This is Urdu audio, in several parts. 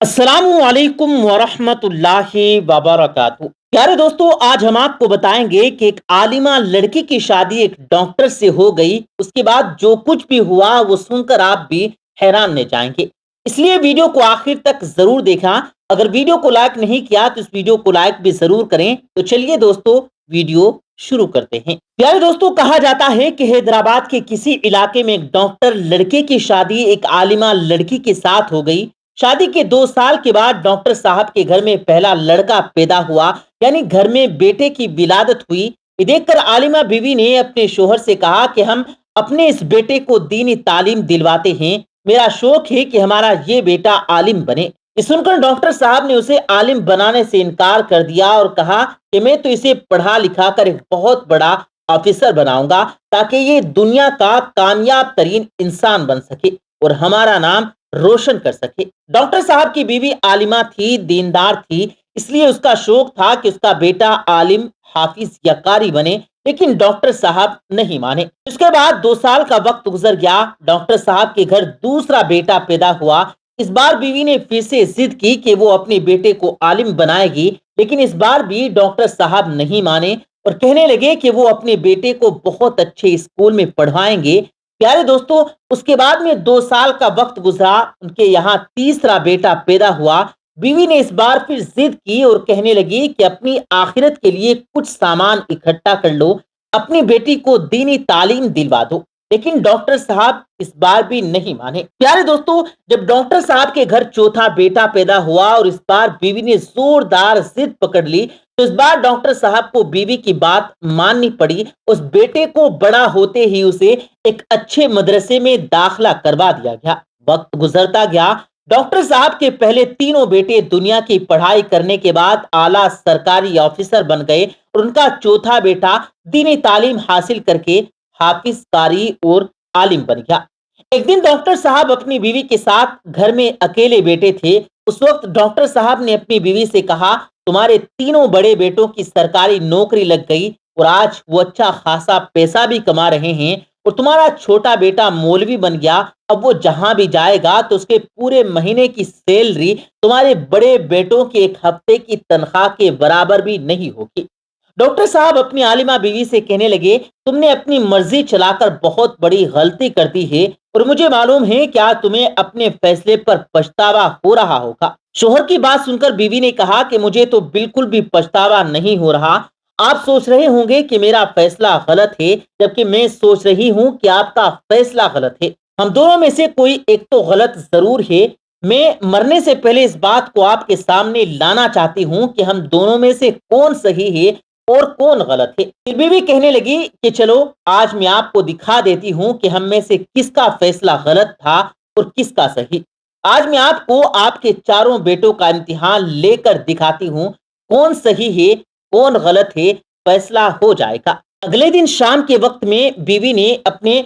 السلام علیکم ورحمۃ اللہ وبرکاتہ۔ پیارے دوستو، آج ہم آپ کو بتائیں گے کہ ایک عالمہ لڑکی کی شادی ایک ڈاکٹر سے ہو گئی۔ اس کے بعد جو کچھ بھی ہوا وہ سن کر آپ بھی حیران رہ جائیں گے، اس لیے ویڈیو کو آخر تک ضرور دیکھنا۔ اگر ویڈیو کو لائک نہیں کیا تو اس ویڈیو کو لائک بھی ضرور کریں۔ تو چلیے دوستو، ویڈیو شروع کرتے ہیں۔ پیارے دوستو، کہا جاتا ہے کہ حیدرآباد کے کسی علاقے میں ایک ڈاکٹر لڑکے کی شادی ایک عالمہ لڑکی کے ساتھ ہو گئی۔ شادی کے 2 سال کے بعد ڈاکٹر صاحب کے گھر میں پہلا لڑکا پیدا ہوا، یعنی گھر میں بیٹے کی ولادت ہوئی۔ یہ دیکھ کر عالمہ بیوی نے اپنے شوہر سے کہا کہ ہم اپنے اس بیٹے کو دینی تعلیم دلواتے ہیں۔ میرا شوق ہے کہ ہمارا یہ بیٹا عالم بنے۔ یہ سن کر ڈاکٹر صاحب نے اسے عالم بنانے سے انکار کر دیا اور کہا کہ میں تو اسے پڑھا لکھا کر ایک بہت بڑا آفیسر بناؤں گا تاکہ یہ دنیا کا کامیاب ترین انسان بن سکے اور ہمارا نام روشن کر سکے۔ ڈاکٹر صاحب کی بیوی عالمہ تھی، دیندار تھی، اس لیے اس کا شوق تھا کہ اس کا بیٹا عالم، حافظ یا قاری بنے، لیکن ڈاکٹر صاحب نہیں مانے۔ اس کے بعد 2 سال کا وقت گزر گیا۔ ڈاکٹر صاحب کے گھر دوسرا بیٹا پیدا ہوا۔ اس بار بیوی نے پھر سے ضد کی کہ وہ اپنے بیٹے کو عالم بنائے گی، لیکن اس بار بھی ڈاکٹر صاحب نہیں مانے اور کہنے لگے کہ وہ اپنے بیٹے کو بہت اچھے اسکول میں پڑھوائیں گے۔ پیارے دوستو، اس کے بعد میں 2 سال کا وقت گزرا، ان کے یہاں تیسرا بیٹا پیدا ہوا۔ بیوی نے اس بار پھر ضد کی اور کہنے لگی کہ اپنی آخرت کے لیے کچھ سامان اکٹھا کر لو، اپنی بیٹی کو دینی تعلیم دلوا دو، لیکن ڈاکٹر صاحب اس بار بھی نہیں مانے۔ پیارے دوستو، جب ڈاکٹر صاحب کے گھر چوتھا بیٹا پیدا ہوا اور اس بار بیوی نے زوردار ضد پکڑ لی، تو اس بار ڈاکٹر صاحب کو بیوی کی بات ماننی پڑی۔ اس بیٹے کو بڑا ہوتے ہی اسے ایک اچھے مدرسے میں داخلہ کروا دیا گیا۔ وقت گزرتا گیا، ڈاکٹر صاحب کے پہلے تینوں بیٹے دنیا کی پڑھائی کرنے کے بعد اعلیٰ سرکاری آفیسر بن گئے اور ان کا چوتھا بیٹا دینی تعلیم حاصل کر کے حافظ، قاری اور عالم بن گیا۔ ایک دن ڈاکٹر صاحب اپنی بیوی کے ساتھ گھر میں اکیلے بیٹھے تھے۔ اس وقت ڈاکٹر صاحب نے اپنی بیوی سے کہا، تمہارے تینوں بڑے بیٹوں کی سرکاری نوکری لگ گئی اور آج وہ اچھا خاصا پیسہ بھی کما رہے ہیں، اور تمہارا چھوٹا بیٹا مولوی بن گیا۔ اب وہ جہاں بھی جائے گا تو اس کے پورے مہینے کی سیلری تمہارے بڑے بیٹوں کے ایک ہفتے کی تنخواہ کے برابر بھی نہیں ہوگی۔ ڈاکٹر صاحب اپنی عالمہ بیوی سے کہنے لگے، تم نے اپنی مرضی چلا کر بہت بڑی غلطی کر دی ہے اور مجھے معلوم ہے کہ آج تمہیں اپنے فیصلے پر پچھتاوا ہو رہا ہوگا۔ شوہر کی بات سن کر بیوی نے کہا کہ مجھے تو بالکل بھی پچھتاوا نہیں ہو رہا۔ آپ سوچ رہے ہوں گے کہ میرا فیصلہ غلط ہے، جبکہ میں سوچ رہی ہوں کہ آپ کا فیصلہ غلط ہے۔ ہم دونوں میں سے کوئی ایک تو غلط ضرور ہے۔ میں مرنے سے پہلے اس بات کو آپ کے سامنے لانا چاہتی ہوں کہ ہم دونوں میں سے کون صحیح ہے اور کون غلط ہے۔ پھر بیوی کہنے لگی کہ چلو آج میں آپ کو دکھا دیتی ہوں کہ ہم میں سے کس کا فیصلہ غلط تھا اور کس کا صحیح۔ آج میں آپ کو آپ کے چاروں بیٹوں کا امتحان لے کر دکھاتی ہوں، کون صحیح ہے کون غلط ہے، فیصلہ ہو جائے گا۔ اگلے دن شام کے وقت میں بیوی نے اپنے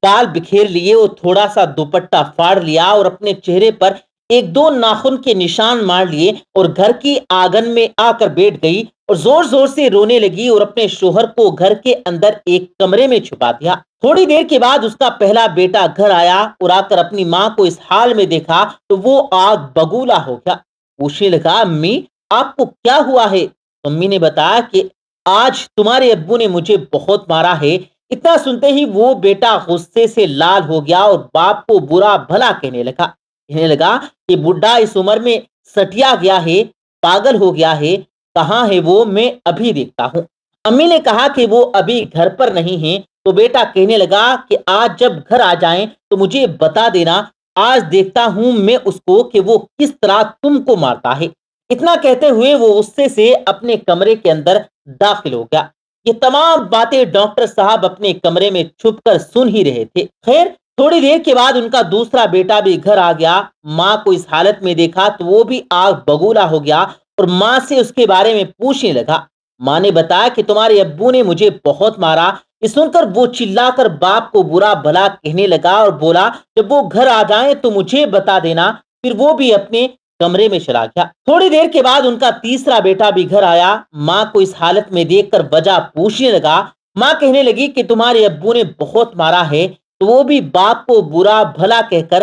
بال بکھیر لیے اور تھوڑا سا دوپٹہ پھاڑ لیا اور اپنے چہرے پر ایک دو ناخن کے نشان مار لیے اور گھر کی آنگن میں آ کر بیٹھ گئی اور زور زور سے رونے لگی اور اپنے شوہر کو گھر کے اندر ایک کمرے میں چھپا دیا۔ تھوڑی دیر کے بعد اس کا پہلا بیٹا گھر آیا اور آ کر اپنی ماں کو اس حال میں دیکھا تو وہ آگ بگولا ہو گیا۔ پوچھنے لگا، امی آپ کو کیا ہوا ہے؟ امی نے بتایا کہ آج تمہارے ابو نے مجھے بہت مارا ہے۔ اتنا سنتے ہی وہ بیٹا غصے سے لال ہو گیا اور باپ کو برا بھلا کہنے لگا کہ بڈھا اس عمر میں سٹیا گیا ہے، پاگل ہو گیا ہے، کہاں ہے وہ، میں ابھی دیکھتا ہوں۔ امی نے کہا کہ وہ ابھی گھر پر نہیں ہیں، تو بیٹا کہنے لگا کہ آج جب گھر آ جائیں تو مجھے بتا دینا، آج دیکھتا ہوں میں اس کو کہ وہ کس طرح تم کو مارتا ہے۔ اتنا کہتے ہوئے وہ غصے سے اپنے کمرے کے اندر داخل ہو گیا۔ یہ تمام باتیں ڈاکٹر صاحب اپنے کمرے میں چھپ کر سن ہی رہے تھے۔ خیر، تھوڑی دیر کے بعد ان کا دوسرا بیٹا بھی گھر آ گیا۔ ماں کو اس حالت میں دیکھا تو وہ بھی آگ بگولا ہو گیا اور ماں سے اس کے بارے میں پوچھنے لگا۔ ماں نے بتایا کہ تمہارے ابو نے مجھے بہت مارا۔ یہ سن کر وہ چلا کر باپ کو برا بھلا کہنے لگا اور بولا، جب وہ گھر آ جائیں تو مجھے بتا دینا۔ پھر وہ بھی اپنے کمرے میں چلا گیا۔ تھوڑی دیر کے بعد ان کا تیسرا بیٹا بھی گھر آیا۔ ماں کو اس حالت میں دیکھ کر وجہ پوچھنے لگا۔ ماں کہنے لگی کہ تمہارے ابو نے بہت مارا ہے، تو وہ بھی باپ کو برا بھلا کہہ کر